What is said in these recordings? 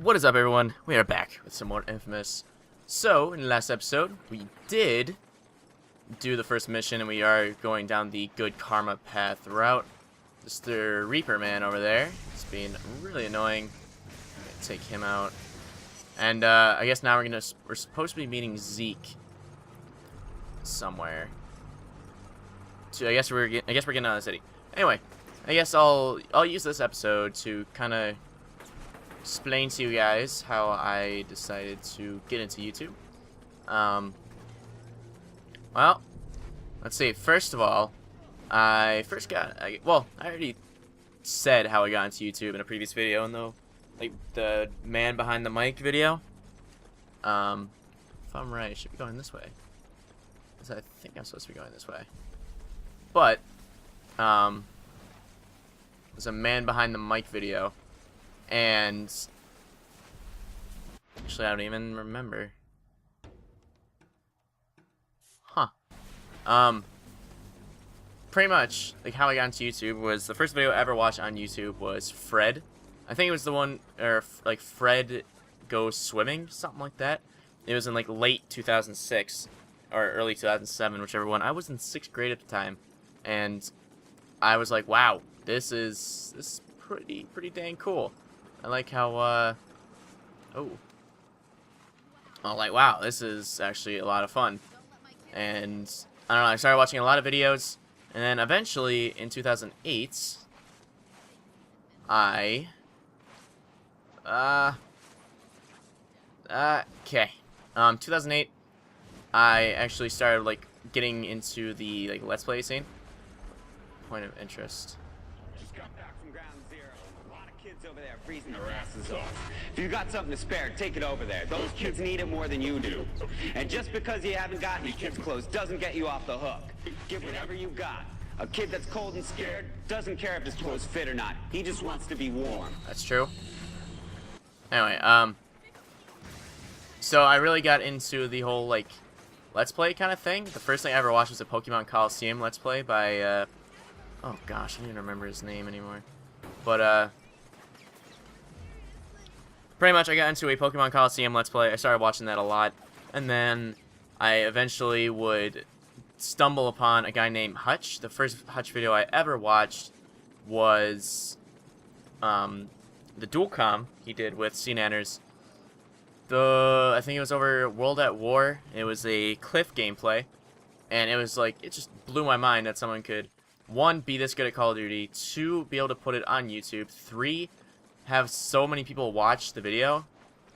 What is up, everyone? We are back with some more Infamous. So, in the last episode, we did do the first mission, and we are going down the good karma path route. Mr. Reaper man over there is being really annoying. I'm gonna take him out. And, I guess now we're supposed to be meeting Zeke somewhere. So, I guess we're getting out of the city. Anyway, I guess I'll use this episode to kind of explain to you guys how I decided to get into YouTube. Well, let's see. First of all, I already said how I got into YouTube in a previous video, in the man behind the mic video. If I'm right, I should be going this way, because I think I'm supposed to be going this way. But there's a man behind the mic video. And actually, I don't even remember. Huh. Pretty much like how I got into YouTube was the first video I ever watched on YouTube was Fred. I think it was the one, or like Fred Goes Swimming, something like that. It was in like late 2006 or early 2007, whichever one. I was in 6th grade at the time, and I was like, wow, this is pretty dang cool. I like how, like, wow, this is actually a lot of fun. And, I don't know, I started watching a lot of videos, and then eventually, in 2008, okay. 2008, I actually started, like, getting into the, like, Let's Play scene. Point of interest. Over there freezing their asses off. If you got something to spare, take it over there. Those kids need it more than you do. And just because you haven't got any kids' clothes doesn't get you off the hook. Give whatever you got. A kid that's cold and scared doesn't care if his clothes fit or not. He just wants to be warm. That's true. Anyway, so I really got into the whole, like, Let's Play kind of thing. The first thing I ever watched was a Pokemon Coliseum Let's Play by, oh gosh, I don't even remember his name anymore. But, pretty much, I got into a Pokemon Coliseum Let's Play. I started watching that a lot. And then I eventually would stumble upon a guy named Hutch. The first Hutch video I ever watched was the dual comm he did with Cnanners. I think it was over World at War. It was a Cliff gameplay. And it was like, it just blew my mind that someone could, 1, be this good at Call of Duty, 2, be able to put it on YouTube, 3, have so many people watch the video.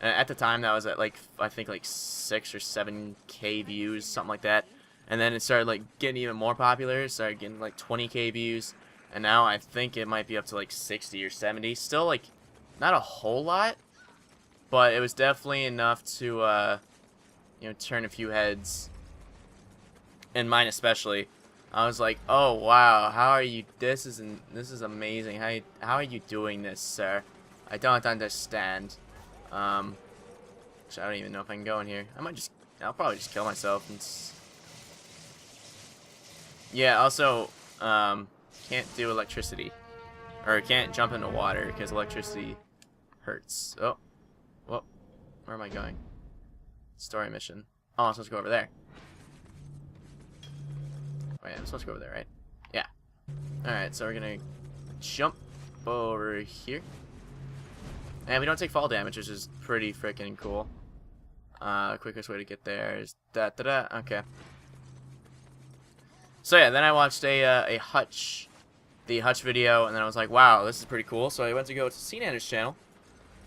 And at the time, that was at like, I think like 6 or 7K views, something like that. And then it started like getting even more popular. It started getting like 20K views, and now I think it might be up to like 60 or 70. Still like not a whole lot, but it was definitely enough to you know, turn a few heads. And mine especially. I was like, oh wow, how are you? This is amazing. How are you doing this, sir? I don't understand. Actually, I don't even know if I can go in here. I'll probably just kill myself. Yeah, also, can't do electricity. Or can't jump into water, because electricity hurts. Oh. Whoa. Where am I going? Story mission. Oh, I'm supposed to go over there. Wait, I'm supposed to go over there, right? Yeah. Alright, so we're gonna jump over here. And we don't take fall damage, which is pretty freaking cool. Quickest way to get there is da-da-da. Okay. So yeah, then I watched the Hutch video, and then I was like, wow, this is pretty cool. So I went to go to Cnanners' channel.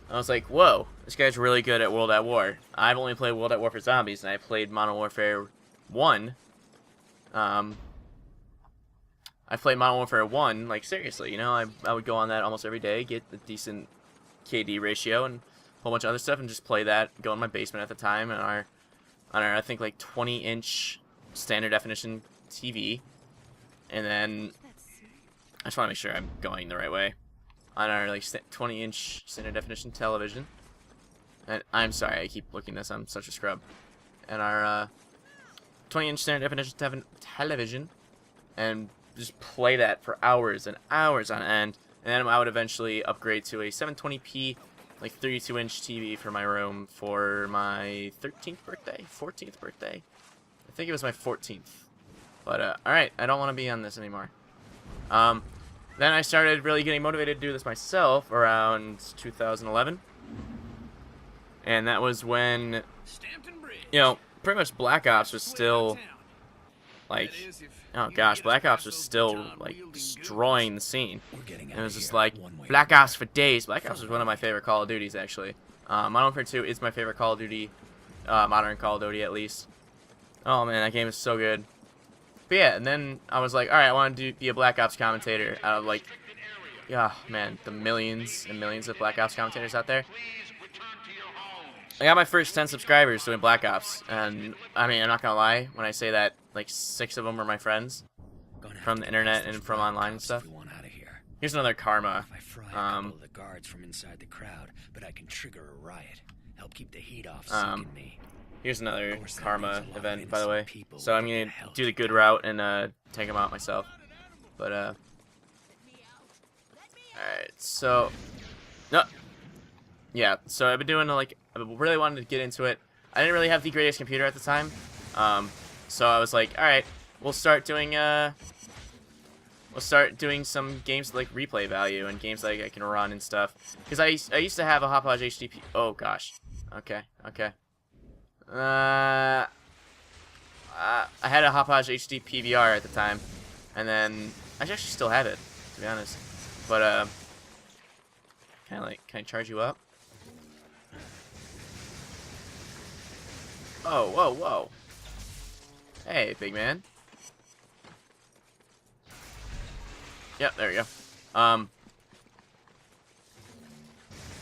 And I was like, whoa, this guy's really good at World at War. I've only played World at War for Zombies, and I played Modern Warfare 1. I played Modern Warfare 1, like, seriously, you know, I would go on that almost every day, get a decent KD ratio and a whole bunch of other stuff, and just play that, go in my basement at the time, and on our I think, like, 20-inch standard definition TV, and then, I just want to make sure I'm going the right way, on our, like, 20-inch standard definition television, and I'm sorry, I keep looking at this, I'm such a scrub, and our, 20-inch standard definition television, and just play that for hours and hours on end. And then I would eventually upgrade to a 720p like 32-inch TV for my room for my 13th birthday, 14th birthday. I think it was my 14th. But all right, I don't want to be on this anymore. Then I started really getting motivated to do this myself around 2011. And that was when, you know, pretty much Black Ops was still, like, oh gosh, Black Ops was still, like, destroying the scene. And it was just like, Black Ops for days. Black Ops was one of my favorite Call of Duties, actually. Modern Warfare 2 is my favorite Call of Duty, modern Call of Duty at least. Oh man, that game is so good. But yeah, and then I was like, alright, I want to be a Black Ops commentator out of, like, yeah, man, the millions and millions of Black Ops commentators out there. I got my first 10 subscribers doing Black Ops, and I mean, I'm not gonna lie when I say that, like, 6 of them were my friends from the internet and from online and stuff. Here's another karma. The guards from inside the crowd, but I can trigger a riot. Help keep the heat off sinking me. Here's another karma event, by the way. So I'm gonna do the good route and take them out myself. But alright, so no. Yeah, so I've been doing, like, I really wanted to get into it. I didn't really have the greatest computer at the time. So I was like, alright, we'll start doing some games with, like, replay value and games like I can run and stuff. Because I used to have a Hauppauge HDP. Oh gosh. Okay. I had a Hauppauge HD PVR at the time, and then I actually still have it, to be honest. But can I charge you up? Oh, whoa. Hey, big man. Yep, there we go.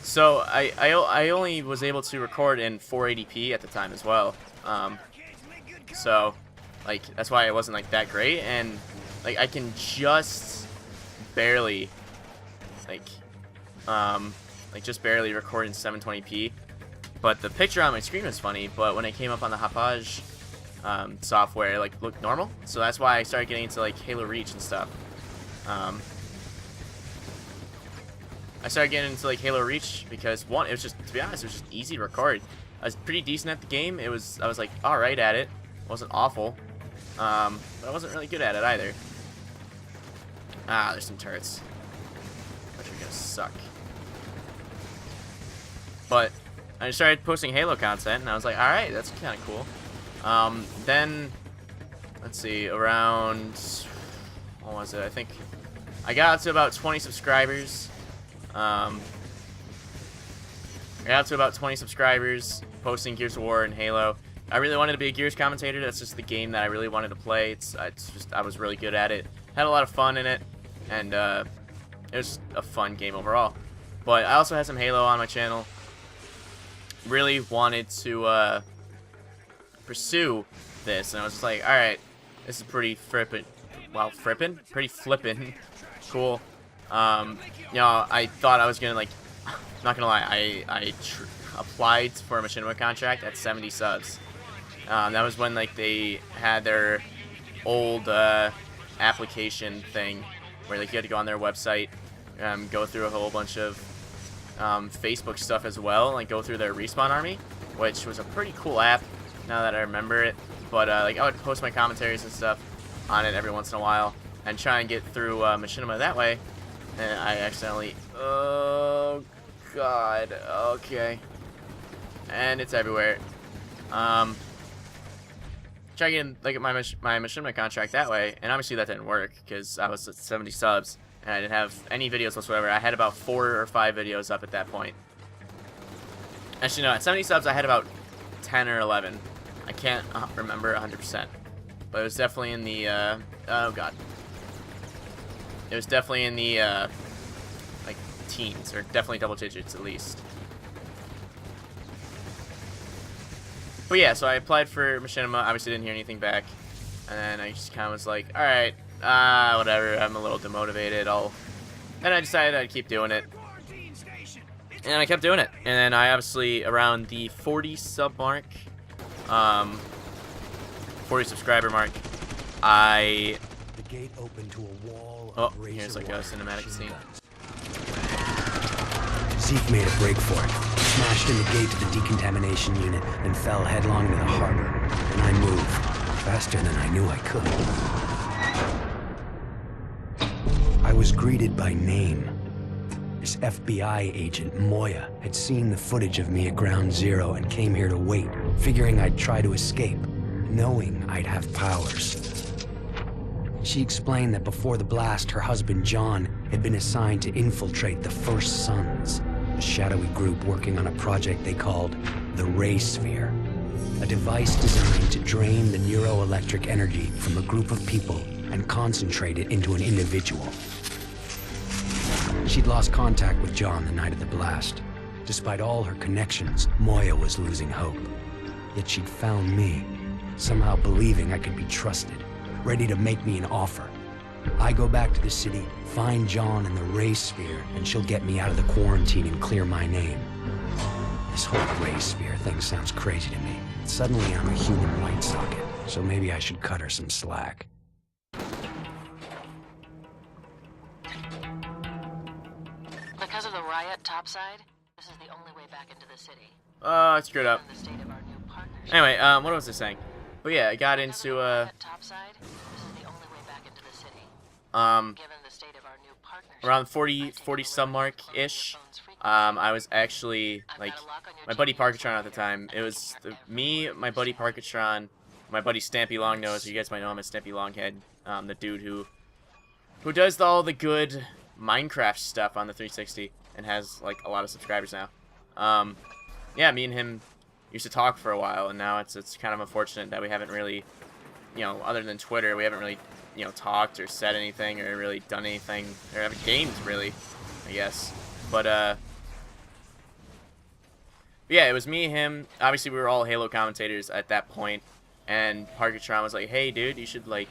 So I only was able to record in 480p at the time as well. So, like, that's why it wasn't, like, that great, and, like, I can just barely, just barely record in 720p. But the picture on my screen was funny, but when it came up on the Hauppauge software, it, like, looked normal. So that's why I started getting into, like, Halo Reach and stuff. I started getting into, like, Halo Reach because, one, it was just, to be honest, it was just easy to record. I was pretty decent at the game. I was like, alright at it. It wasn't awful. But I wasn't really good at it either. Ah, there's some turrets. Which are gonna suck. But I started posting Halo content, and I was like, alright, that's kind of cool. Then, let's see, around, what was it? I think I got up to about 20 subscribers. I got up to about 20 subscribers, posting Gears of War and Halo. I really wanted to be a Gears commentator. That's just the game that I really wanted to play. It's just, I was really good at it. Had a lot of fun in it, and it was a fun game overall. But I also had some Halo on my channel. Really wanted to pursue this, and I was just like, alright, this is pretty frippin', well, pretty flippin' cool. You know, I thought I was gonna, like, not gonna lie, I applied for a Machinima contract at 70 subs. That was when, like, they had their old application thing where, like, you had to go on their website, go through a whole bunch of Facebook stuff as well, like go through their Respawn Army, which was a pretty cool app now that I remember it. But like, I would post my commentaries and stuff on it every once in a while and try and get through Machinima that way. And I accidentally, oh god, okay, and it's everywhere. Try getting, like, my Machinima contract that way, and obviously that didn't work because I was at 70 subs and I didn't have any videos whatsoever. I had about 4 or 5 videos up at that point. Actually, no, at 70 subs I had about 10 or 11. I can't remember 100%, but it was definitely in the oh god, it was definitely in the like teens, or definitely double digits at least. But yeah, so I applied for Machinima, obviously didn't hear anything back, and then I just kind of was like, alright, whatever, I'm a little demotivated, and I decided I'd keep doing it. And I kept doing it, and then I obviously, around the 40 sub mark, 40 subscriber mark, the gate opened to a wall of here's like a cinematic scene. Zeke made a break for it, smashed in the gate to the decontamination unit, and fell headlong into the harbor. And I moved, faster than I knew I could. I was greeted by name. This FBI agent, Moya, had seen the footage of me at Ground Zero and came here to wait, figuring I'd try to escape, knowing I'd have powers. She explained that before the blast, her husband John had been assigned to infiltrate the First Sons, a shadowy group working on a project they called the Ray Sphere, a device designed to drain the neuroelectric energy from a group of people and concentrate it into an individual. She'd lost contact with John the night of the blast. Despite all her connections, Moya was losing hope. Yet she'd found me, somehow believing I could be trusted, ready to make me an offer. I go back to the city, find John and the Ray Sphere, and she'll get me out of the quarantine and clear my name. This whole Ray Sphere thing sounds crazy to me. Suddenly I'm a human light socket, so maybe I should cut her some slack. Because of the riot topside, this is the only way back into the city. I screwed up. The state of our new partnership. Anyway, what was I saying? But yeah, I got into, Topside, this is the only way back into the city. Given the state of our new partnership, around 40 sub mark-ish. I was actually, like, my buddy Parkatron at the time. It was me, my buddy Parkatron, my buddy Stampy Longnose, you guys might know him as Stampy Longhead, the dude who does all the good Minecraft stuff on the 360 and has, like, a lot of subscribers now. Yeah, me and him used to talk for a while, and now it's kind of unfortunate that we haven't really, you know, other than Twitter, we haven't really, you know, talked or said anything or really done anything or haven't gamed, really, I guess. But yeah, it was me, him. Obviously, we were all Halo commentators at that point, and Parkatron was like, "Hey, dude, you should like,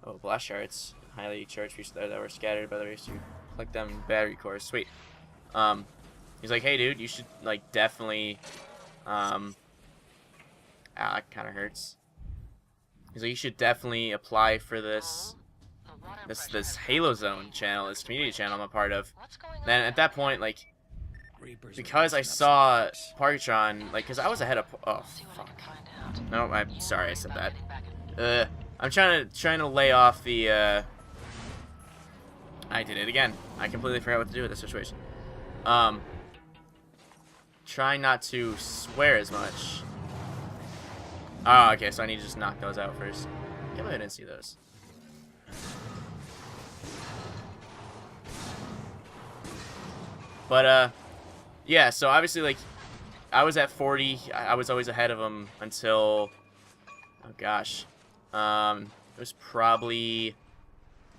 oh, blast shards, highly charged pieces that were scattered by the race. You collect them in battery cores, sweet." He's like, "Hey, dude, you should like definitely, that kind of hurts." He's like, "You should definitely apply for this Halo Zone channel, this community channel I'm a part of." Then at that point, like, because I saw Parkatron, like, because I was ahead of, oh fuck, no, I'm sorry I said that. I'm trying to lay off the, I did it again. I completely forgot what to do with this situation. Try not to swear as much. Oh, okay, so I need to just knock those out first. I can't believe I didn't see those. But, yeah, so obviously, like, I was at 40. I was always ahead of him until, oh gosh. It was probably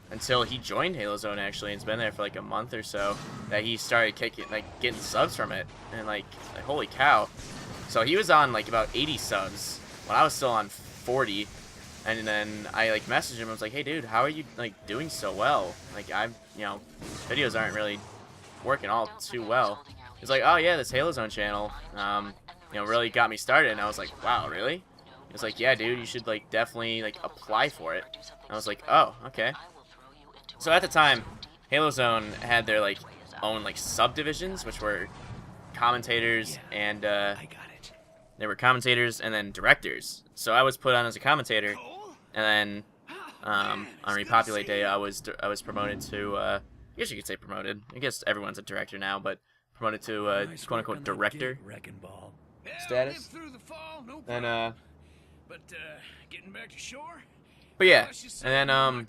until he joined Halo Zone, actually, and it's been there for like a month or so, that he started getting subs from it, and like holy cow. So he was on like about 80 subs when I was still on 40, and then I like messaged him. I was like, "Hey dude, how are you like doing so well? Like you know, videos aren't really working all too well." He's like, "Oh yeah, this Halo Zone channel, you know, really got me started." And I was like, "Wow, really?" He was like, "Yeah, dude, you should like definitely like apply for it." And I was like, "Oh, okay." So at the time, Halo Zone had their like own like subdivisions, which were commentators and there were commentators and then directors. So I was put on as a commentator, and then on Repopulate Day, I was promoted to I guess you could say promoted. I guess everyone's a director now, but promoted to quote unquote director status. And getting back to shore. but yeah, and then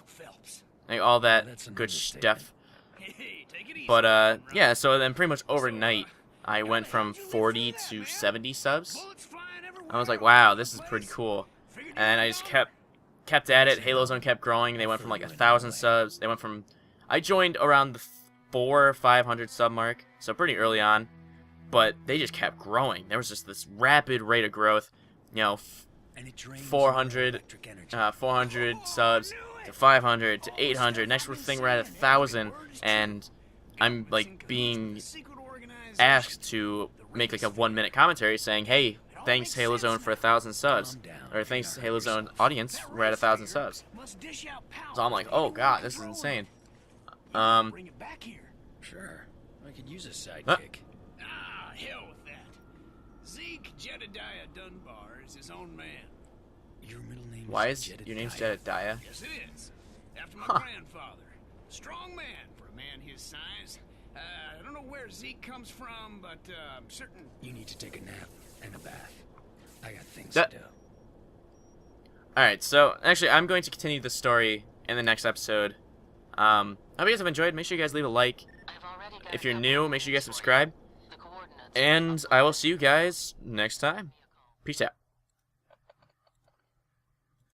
like all that good stuff. But yeah, so then pretty much overnight, I went from 40 to 70 subs. I was like, wow, this is pretty cool. And I just kept at it. Halo Zone kept growing. They went from like 1,000 subs. They went from, I joined around the 400 or 500 sub mark, so pretty early on. But they just kept growing. There was just this rapid rate of growth. You know, 400 subs to 500 to 800. Next thing we're at 1,000, and I'm like being asked to make like a 1-minute commentary saying, "Hey, thanks Halo Zone for 1,000 subs," or "Thanks Halo Zone audience, we're at 1,000 subs." So I'm like, "Oh god, this is insane." Sure. I could use a sidekick. Ah, hell with that. Zeke Jedediah Dunbar is his own man. Your middle name Why is is Jedediah? your name Jedediah? Yes, it is. After my Huh. grandfather. Strong man for a man his size. I don't know where Zeke comes from, but I'm certain... You need to take a nap and a bath. I got things That- to do. Alright, so actually I'm going to continue the story in the next episode. I hope you guys have enjoyed. Make sure you guys leave a like. I've already got If a you're couple new, of make sure you guys names for subscribe. The coordinates. And I will see you guys next time. Peace out.